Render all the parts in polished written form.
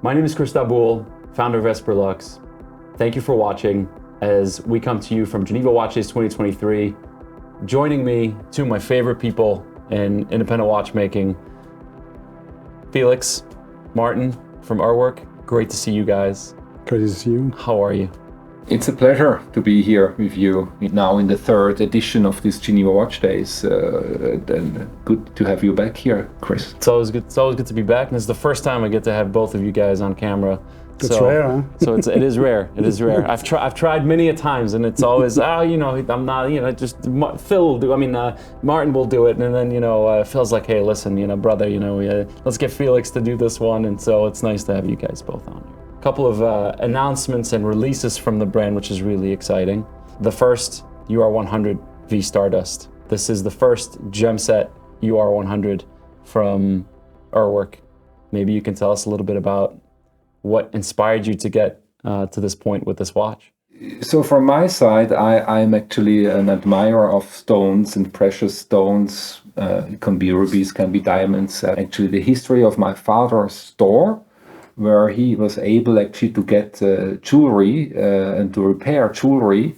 My name is Chris Daboul, founder of Esperlux. Thank you for watching as we come to you from Geneva Watch Days 2023. Joining me, two of my favorite people in independent watchmaking, Felix, Martin from URWERK. Great to see you guys. Great to see you. How are you? It's a pleasure to be here with you now in the third edition of this Geneva Watch Days. And good to have you back here, Chris. It's always good to be back, and it's the first time I get to have both of you guys on camera. That's rare, huh? So it is rare. It is rare. I've tried many a times, and it's always I'm not, just Phil will do. Martin will do it, and then Phil's like, hey, listen, brother, let's get Felix to do this one, and so it's nice to have you guys both on here. Couple of announcements and releases from the brand, which is really exciting. The first, UR-100V Stardust. This is the first gem set UR-100 from URWERK. Maybe you can tell us a little bit about what inspired you to get to this point with this watch. So from my side, I'm actually an admirer of stones and precious stones. It can be rubies, can be diamonds. Actually, the history of my father's store, where he was able actually to get jewelry and to repair jewelry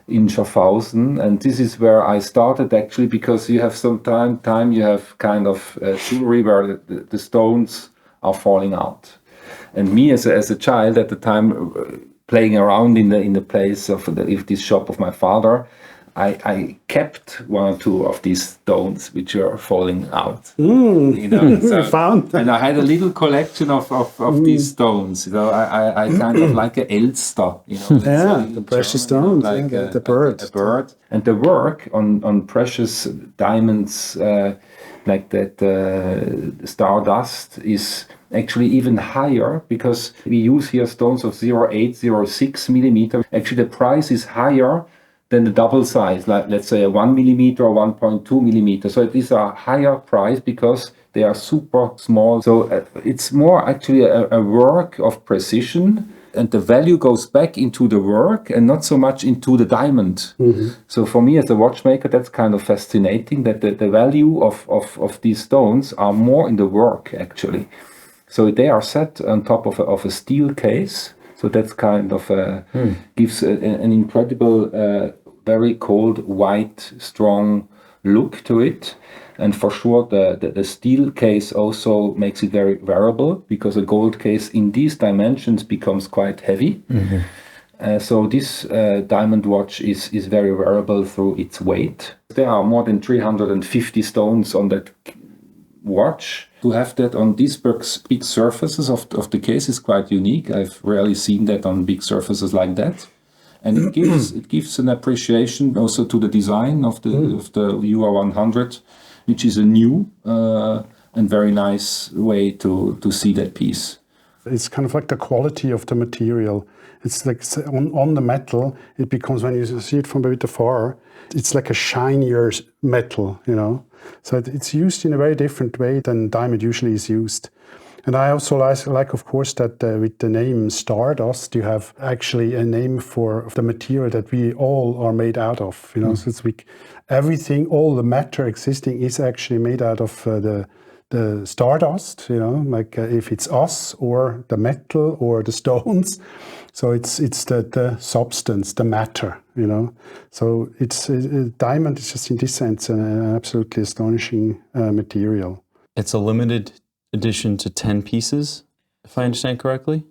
in Schaffhausen. And this is where I started actually, because you have some time you have kind of jewelry where the stones are falling out. And me as a child at the time, playing around in the place of this shop of my father, I kept one or two of these stones which are falling out. So, found. And I had a little collection of these stones. I kind of like an Elster. The precious stones, like the bird. A bird. And the work on precious diamonds like that Stardust is actually even higher, because we use here stones of 0.8, 0.6 millimeter. Actually, the price is higher than the double size, like let's say a 1 millimeter or 1.2 millimeter. So it is a higher price because they are super small. So it's more actually a work of precision, and the value goes back into the work and not so much into the diamond. So for me as a watchmaker, that's kind of fascinating, that the value of these stones are more in the work actually. So they are set on top of a steel case. So that's kind of gives an incredible, very cold, white, strong look to it. And for sure, the steel case also makes it very wearable, because a gold case in these dimensions becomes quite heavy. So this diamond watch is very wearable through its weight. There are more than 350 stones on that watch. To have that on these big surfaces of the case is quite unique. I've rarely seen that on big surfaces like that. And it gives an appreciation also to the design of the UR-100, which is a new and very nice way to see that piece. It's kind of like the quality of the material. It's like on the metal, it becomes, when you see it from a bit afar, it's like a shinier metal, So it's used in a very different way than diamond usually is used. And I also like, of course, that with the name Stardust, you have actually a name for the material that we all are made out of. So it's everything, all the matter existing is actually made out of the stardust. Like if it's us or the metal or the stones. So it's the substance, the matter. So it's diamond is just in this sense an absolutely astonishing material. It's a limited edition to 10 pieces, if I understand correctly.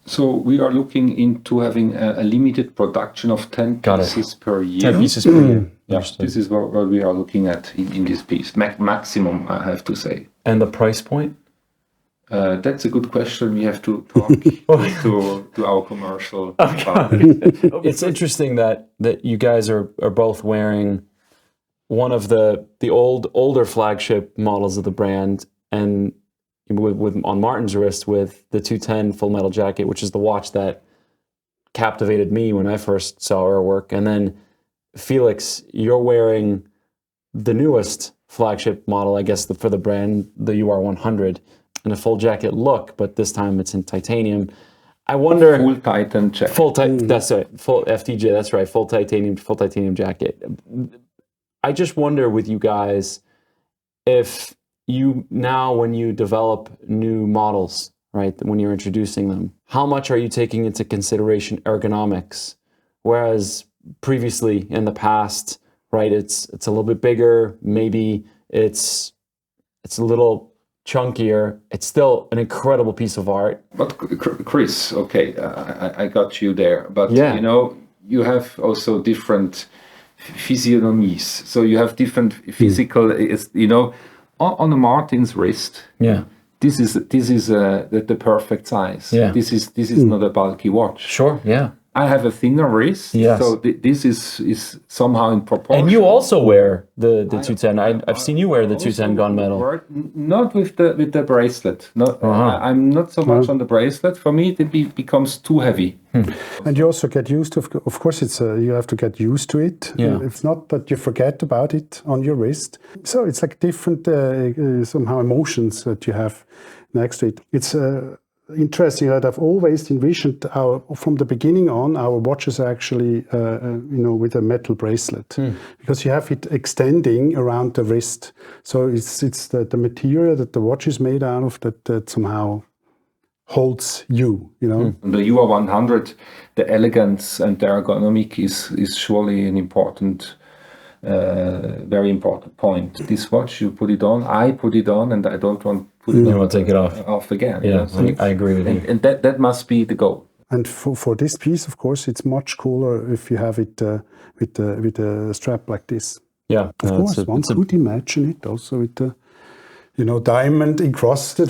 So we are looking into having a limited production of 10 pieces per year. 10 pieces per year. Yeah, this is what we are looking at in this piece. Maximum, I have to say. And the price point? That's a good question. We have to talk to our commercial department. It's interesting that you guys are both wearing one of the older flagship models of the brand, and with on Martin's wrist with the 210 full metal jacket, which is the watch that captivated me when I first saw her work. And then Felix, you're wearing the newest flagship model, I guess, for the brand, the UR-100, in a full jacket look, but this time it's in titanium. I wonder. Full Titan jacket. That's right. Full FTJ. That's right. Full titanium jacket. I just wonder with you guys, if you now, when you develop new models, right, when you're introducing them. How much are you taking into consideration ergonomics? Whereas previously in the past, right, it's a little bit bigger, maybe it's a little chunkier. It's still an incredible piece of art. But Chris, okay, I got you there. But Yeah. you know, you have also different physiognomies. So you have different physical. You know, on a Martin's wrist. Yeah. This is the perfect size. Yeah. This is not a bulky watch. Sure. Yeah. I have a thinner wrist, Yes. so this is somehow in proportion. And you also wear the 210. I've seen you wear the 210 gunmetal. Not with the bracelet. Not, I'm not so much on the bracelet. For me, it becomes too heavy. And you also get used to, of course, it's you have to get used to it. Yeah. It's not that you forget about it on your wrist. So it's like different somehow emotions that you have next to it. It's interesting that I've always envisioned from the beginning on, our watches are actually, with a metal bracelet, because you have it extending around the wrist. So it's the material that the watch is made out of that somehow holds you, you know. The UR-100, the elegance and the ergonomic is surely an important, very important point. This watch, you put it on, I put it on, and I don't want to put it on. You want to take it off again. Yeah, You know? So I agree with you. and that must be the goal. And for this piece, of course, it's much cooler if you have it with a strap like this. Yeah, Of course, one could imagine it also with the, diamond encrusted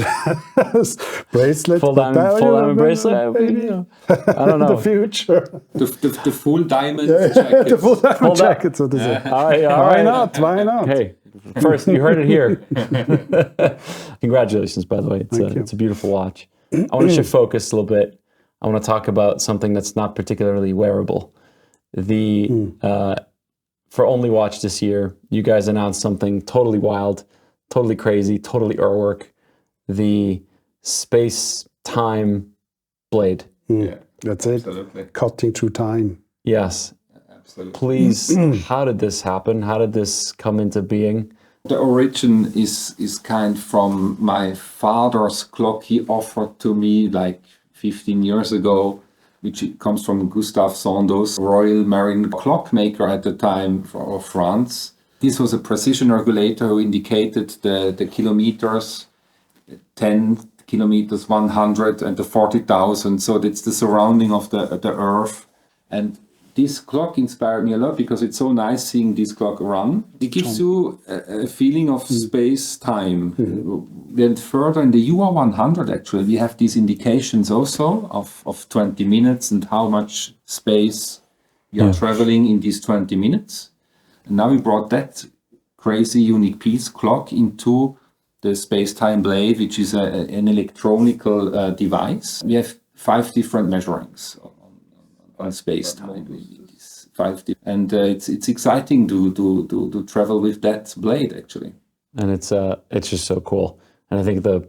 bracelet. full diamond bracelet. I don't know. The future. The full diamond jacket. The full diamond jacket, so to say. All right. Why not? Why not? Hey, first you heard it here. Congratulations, by the way. It's a beautiful watch. I want to shift focus a little bit. I want to talk about something that's not particularly wearable. For Only Watch this year, you guys announced something totally wild, totally crazy, totally URWERK, the space-time blade. Yeah, That's it. absolutely. Cutting through time. Yes. Absolutely. Please, how did this happen? How did this come into being? The origin is kind from my father's clock he offered to me like 15 years ago, which comes from Gustave Sandoz, Royal Marine clockmaker at the time of France. This was a precision regulator who indicated the kilometers, 10 kilometers, 100, and the 40,000. So that's the surrounding of the Earth. And this clock inspired me a lot because it's so nice seeing this clock run. It gives you a feeling of space-time. Then further in the UR-100, actually, we have these indications also of 20 minutes and how much space you are traveling in these 20 minutes. And now we brought that crazy unique piece clock into the space-time blade, which is an electronical device. We have 5 different measurings on space-time. And it's exciting to travel with that blade, actually. And it's just so cool. And I think the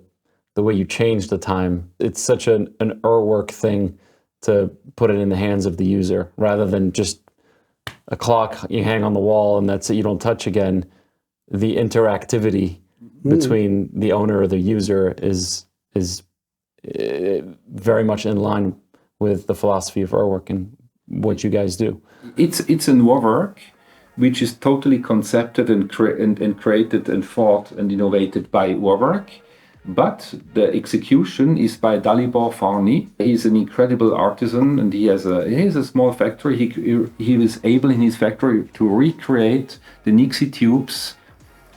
way you change the time, it's such an URWERK thing to put it in the hands of the user rather than just a clock you hang on the wall and that's it, you don't touch again. The interactivity between the owner or the user is very much in line with the philosophy of URWERK and what you guys do. It's an URWERK which is totally concepted and created and thought and innovated by URWERK, but the execution is by Dalibor Farni. He's an incredible artisan and he has a small factory. He was able in his factory to recreate the Nixie tubes,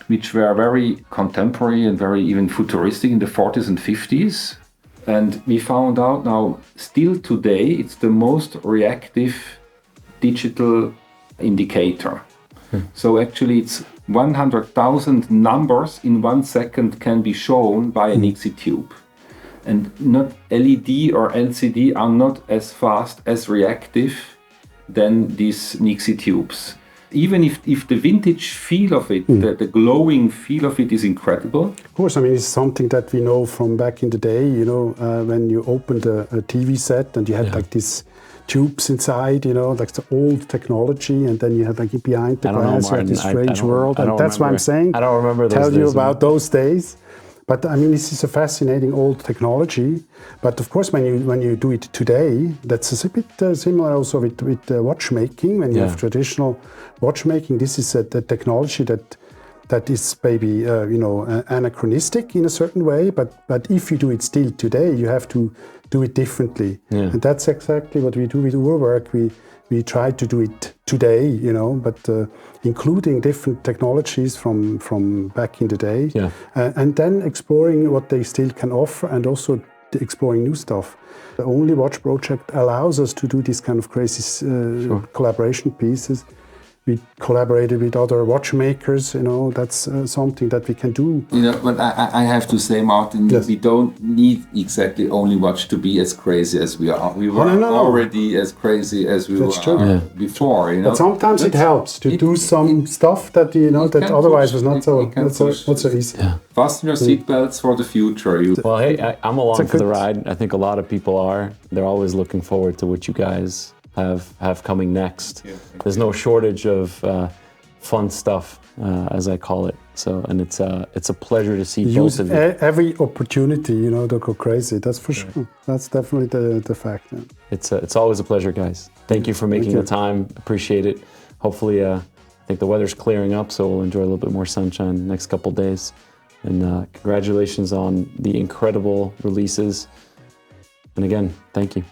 which were very contemporary and very even futuristic in the 40s and 50s. And we found out now, still today, it's the most reactive digital indicator. So actually it's 100,000 numbers in 1 second can be shown by a Nixie tube. And not LED or LCD are not as fast, as reactive than these Nixie tubes. Even if the vintage feel of it, the glowing feel of it is incredible. Of course, I mean, it's something that we know from back in the day, when you opened a TV set and you had like these tubes inside, like the old technology, and then you had like behind the glass, you had this strange world. And that's what I'm saying. I don't remember those Tell you days, about those days. But I mean, this is a fascinating old technology. But of course, when you do it today, that's a bit similar also with watchmaking. When you have traditional watchmaking, this is the technology that is maybe anachronistic in a certain way. But if you do it still today, you have to do it differently. Yeah. And that's exactly what we do with URWERK. We try to do it today, but including different technologies from back in the day, and then exploring what they still can offer, and also exploring new stuff. The Only Watch project allows us to do this kind of crazy collaboration pieces. We collaborated with other watchmakers, that's something that we can do. But I have to say, Martin, we don't need exactly Only Watch to be as crazy as we are. We were already as crazy as we were before. But sometimes it helps to do some stuff that that otherwise was not so easy. Yeah. Fasten your seatbelts for the future. Well, hey, I'm along for the ride. I think a lot of people are. They're always looking forward to what you guys have coming next. There's no shortage of fun stuff, as I call it. So, and it's a pleasure to see both of you. Every opportunity, to go crazy. That's for sure. That's definitely the fact. Yeah. It's always a pleasure, guys. Thank you for making the time. Appreciate it. Hopefully, I think the weather's clearing up, so we'll enjoy a little bit more sunshine the next couple days. And congratulations on the incredible releases. And again, thank you.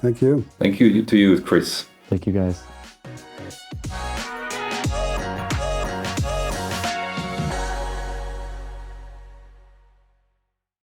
Thank you. Thank you to you, Chris. Thank you, guys.